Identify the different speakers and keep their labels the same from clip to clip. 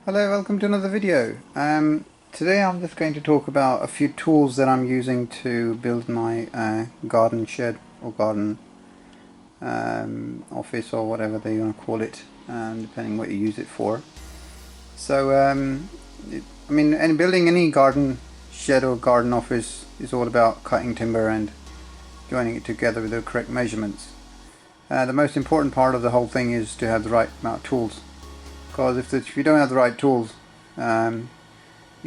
Speaker 1: Hello, welcome to another video. Today I'm just going to talk about a few tools that I'm using to build my garden shed or garden office or whatever they want to call it, depending what you use it for. So, building any garden shed or garden office is all about cutting timber and joining it together with the correct measurements. The most important part of the whole thing is to have the right amount of tools. Because if you don't have the right tools, you're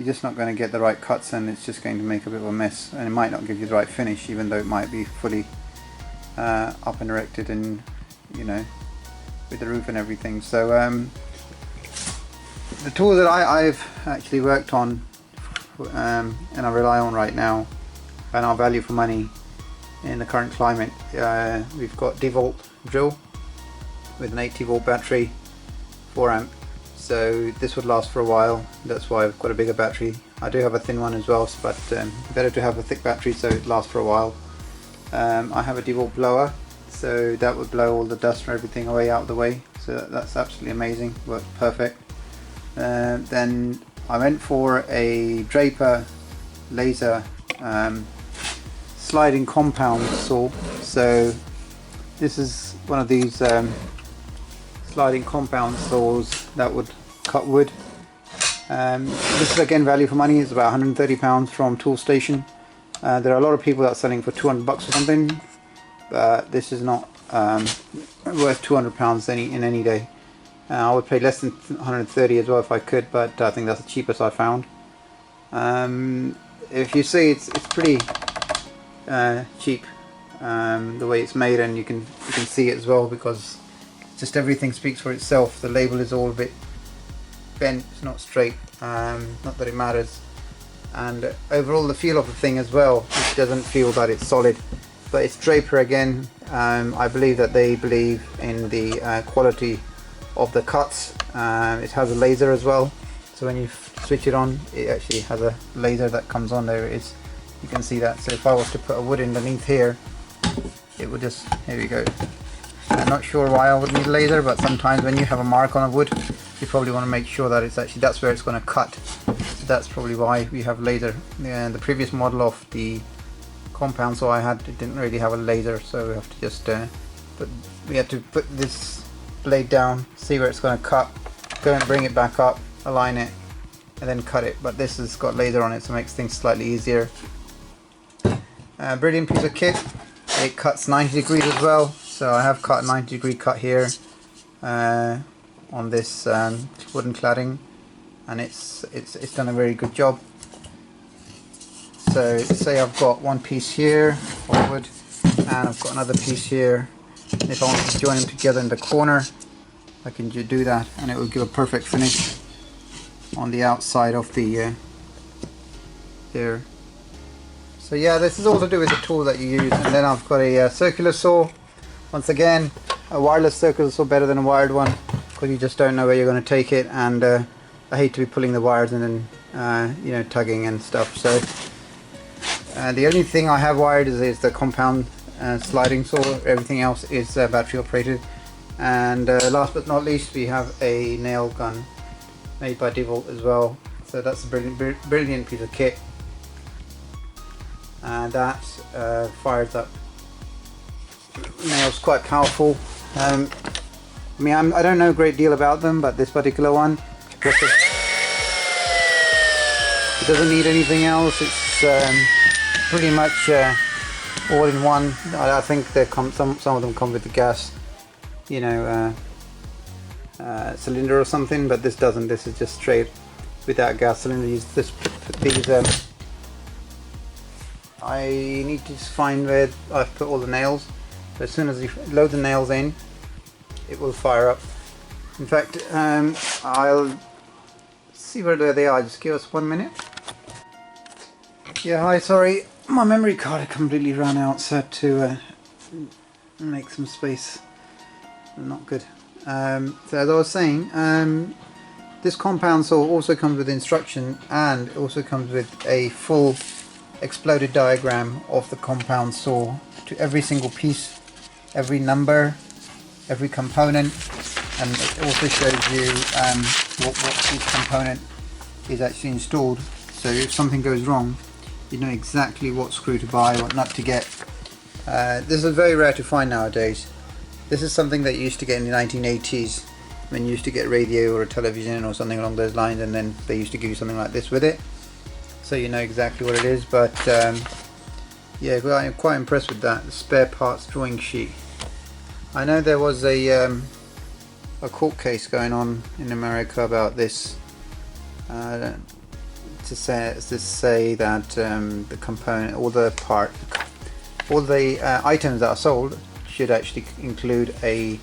Speaker 1: just not going to get the right cuts, and it's just going to make a bit of a mess, and it might not give you the right finish, even though it might be fully up and erected and, with the roof and everything. So the tool that I've actually worked on and I rely on right now, and our value for money in the current climate, we've got DeWalt drill with an 80 volt battery, 4 amp, so this would last for a while. That's why I've got a bigger battery. I do have a thin one as well, but better to have a thick battery so it lasts for a while. I have a DeWalt blower, so that would blow all the dust and everything away out of the way, so that's absolutely amazing, worked perfect. Then I went for a Draper laser sliding compound saw. So this is one of these sliding compound saws that would cut wood. This is again value for money. It's about £130 from Toolstation. There are a lot of people that are selling for $200 or something, but this is not worth £200 in any day. I would pay less than 130 as well if I could, but I think that's the cheapest I found. If you see, it's pretty cheap the way it's made, and you can see it as well, because just everything speaks for itself. The label is all a bit bent, it's not straight, not that it matters, and overall the feel of the thing as well, it doesn't feel that it's solid. But it's Draper again. I believe that they believe in the quality of the cuts. It has a laser as well, so when you switch it on, it actually has a laser that comes on. There it is, you can see that. So if I was to put a wood underneath here, it would just, here we go. I'm not sure why I would need a laser, but sometimes when you have a mark on a wood, you probably want to make sure that it's actually, that's where it's going to cut. So that's probably why we have laser. And the previous model of the compound saw I had, it didn't really have a laser, so we have to just we had to put this blade down, see where it's going to cut, go and bring it back up, align it, and then cut it. But this has got laser on it, so it makes things slightly easier. Brilliant piece of kit. It cuts 90 degrees as well, so I have cut a 90-degree cut here on this wooden cladding, and it's done a very good job. So say I've got one piece here of wood, and I've got another piece here. If I want to join them together in the corner, I can do that, and it will give a perfect finish on the outside of the here. So yeah, this is all to do with the tool that you use. And then I've got a circular saw. Once again, a wireless circular saw better than a wired one, because you just don't know where you're going to take it, and I hate to be pulling the wires and then tugging and stuff. So the only thing I have wired is the compound sliding saw. Everything else is battery operated. And last but not least, we have a nail gun made by DeWalt as well. So that's a brilliant piece of kit, and that fires up nails quite powerful. I don't know a great deal about them, but this particular one, it doesn't need anything else. It's pretty much all in one. I think some of them come with the gas, cylinder or something, but this doesn't. This is just straight without gas cylinder. These I need to find where I've put all the nails. But as soon as you load the nails in, it will fire up. In fact, I'll see where they are. Just give us 1 minute. Yeah, hi, sorry, my memory card had completely run out, so I had to make some space. Not good. So as I was saying, this compound saw also comes with instruction, and it also comes with a full exploded diagram of the compound saw to every single piece, every number, every component. and it also shows you what each component is actually installed. So if something goes wrong, you know exactly what screw to buy, what nut to get. This is very rare to find nowadays. This is something that you used to get in the 1980s when you used to get radio or a television or something along those lines, and then they used to give you something like this with it, so you know exactly what it is. But yeah, I'm quite impressed with that. The spare parts drawing sheet. I know there was a court case going on in America about this, to say that the component, all the items that are sold should actually include a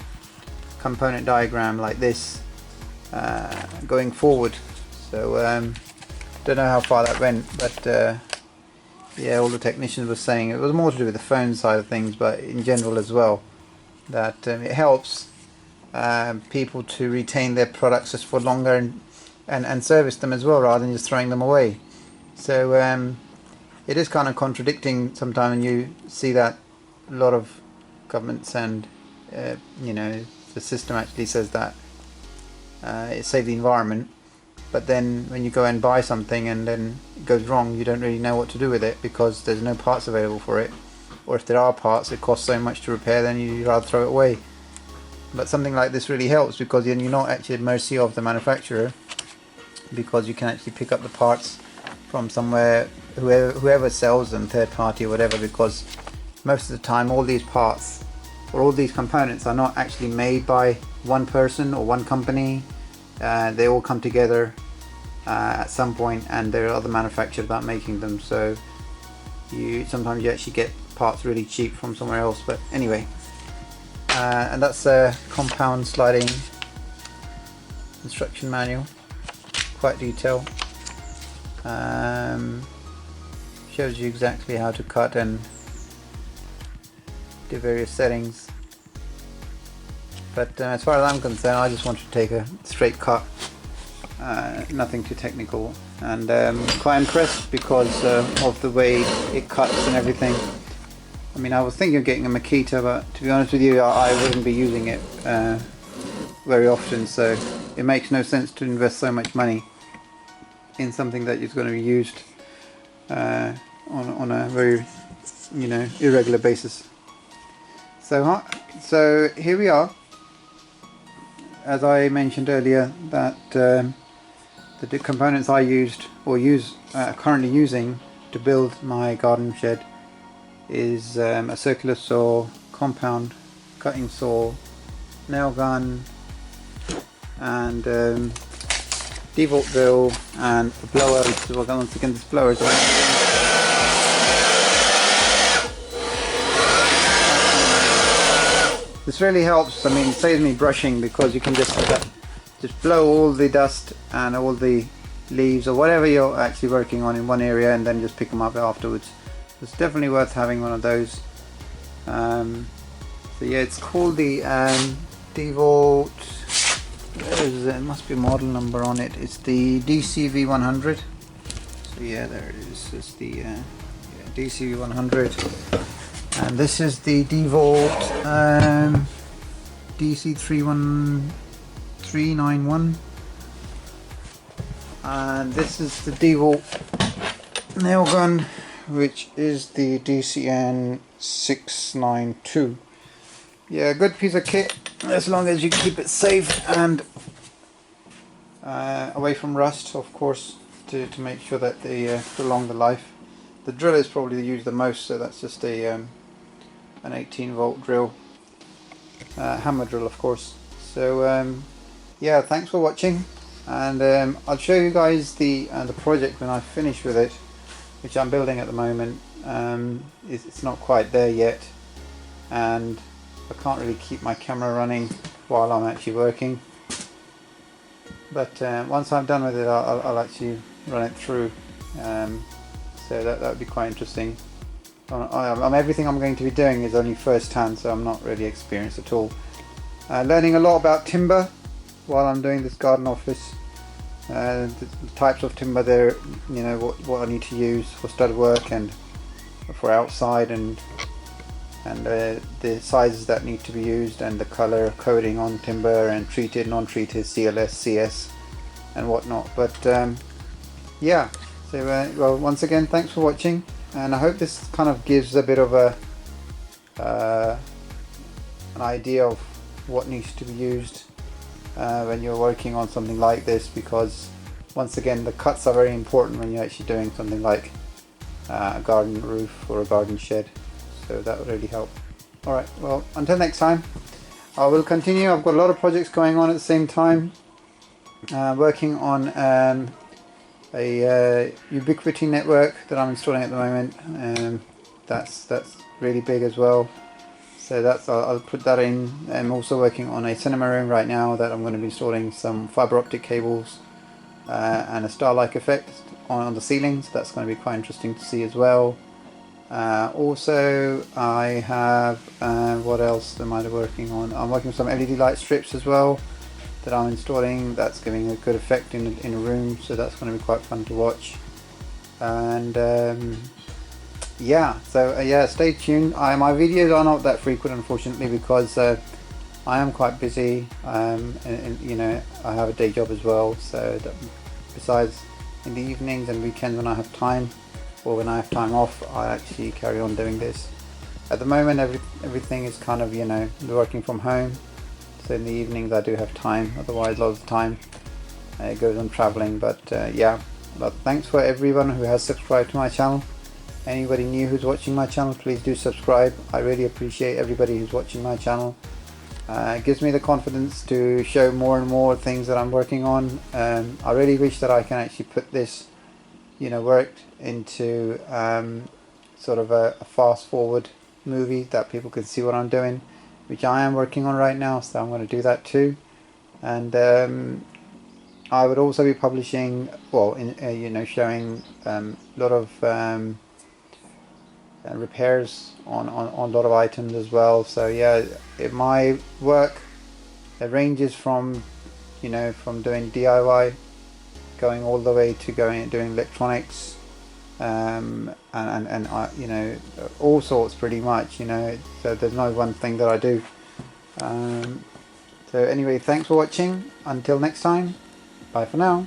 Speaker 1: component diagram like this going forward. So don't know how far that went, but yeah, all the technicians were saying it was more to do with the phone side of things, but in general as well, that it helps people to retain their products just for longer and service them as well, rather than just throwing them away. So it is kind of contradicting sometimes when you see that a lot of governments and you know, the system actually says that it saves the environment, but then when you go and buy something and then it goes wrong, you don't really know what to do with it because there's no parts available for it, or if there are parts, it costs so much to repair, then you'd rather throw it away. But something like this really helps, because then you're not actually at mercy of the manufacturer, because you can actually pick up the parts from somewhere, whoever sells them, third party or whatever, because most of the time all these parts or all these components are not actually made by one person or one company. They all come together at some point, and there are other manufacturers that are making them, so sometimes you actually get parts really cheap from somewhere else. But anyway, and that's a compound sliding instruction manual, quite detailed. Shows you exactly how to cut and do various settings. But as far as I'm concerned, I just wanted to take a straight cut, nothing too technical, and quite impressed because of the way it cuts and everything. I mean, I was thinking of getting a Makita, but to be honest with you, I wouldn't be using it very often, so it makes no sense to invest so much money in something that is going to be used on a very, you know, irregular basis. So here we are. As I mentioned earlier, that the components I used or currently using to build my garden shed is a circular saw, compound cutting saw, nail gun, and devolt drill, and a blower. Once again, this blower is this really helps. I mean, it saves me brushing, because you can just blow all the dust and all the leaves or whatever you're actually working on in one area, and then just pick them up afterwards. It's definitely worth having one of those. So yeah, it's called the DeVault. Where is it? There must be a model number on it. It's the DCV100. So yeah, there it is. It's the yeah, DCV100. And this is the DeVault DC31391, and this is the DeVault nail gun, which is the DCN692. Yeah, good piece of kit, as long as you keep it safe and away from rust, of course, to make sure that they prolong the life. The drill is probably used the most, so that's just an 18-volt drill, hammer drill, of course. So yeah, thanks for watching, and I'll show you guys the project when I finish with it, which I'm building at the moment. It's not quite there yet, and I can't really keep my camera running while I'm actually working. But once I'm done with it, I'll actually run it through. So that would be quite interesting. Everything I'm going to be doing is only first hand, so I'm not really experienced at all. Learning a lot about timber while I'm doing this garden office. The types of timber there, you know, what I need to use for stud work and for outside, and and the sizes that need to be used, and the color coding on timber, and treated, non-treated, CLS, CS, and whatnot. But yeah, so well, once again, thanks for watching, and I hope this kind of gives a bit of a an idea of what needs to be used when you're working on something like this, because once again, the cuts are very important when you're actually doing something like a garden roof or a garden shed. So that would really help. Alright, well, until next time, I will continue. I've got a lot of projects going on at the same time. Working on a Ubiquiti network that I'm installing at the moment. That's really big as well. So that's I'll put that in. I'm also working on a cinema room right now that I'm going to be installing some fiber optic cables and a star-like effect on the ceiling. So that's going to be quite interesting to see as well. Also, I have what else am I working on? I'm working with some LED light strips as well that I'm installing. That's giving a good effect in a room, so that's going to be quite fun to watch. And yeah, so yeah, stay tuned. My videos are not that frequent, unfortunately, because I am quite busy, and you know, I have a day job as well. So besides in the evenings and weekends when I have time, or when I have time off, I actually carry on doing this. At the moment, everything is kind of, you know, working from home, so in the evenings I do have time. Otherwise, a lot of the time it goes on traveling. But yeah, but thanks for everyone who has subscribed to my channel. Anybody new who's watching my channel, please do subscribe. I really appreciate everybody who's watching my channel. It gives me the confidence to show more and more things that I'm working on. I really wish that I can actually put this, you know, worked into sort of a fast forward movie that people can see what I'm doing, which I am working on right now, so I'm going to do that too. And I would also be publishing, well, you know, showing a lot of repairs on a lot of items as well. So yeah, my work, it ranges from, you know, from doing DIY going all the way to doing electronics, and you know, all sorts pretty much, you know. So there's no one thing that I do. So anyway, thanks for watching. Until next time, bye for now.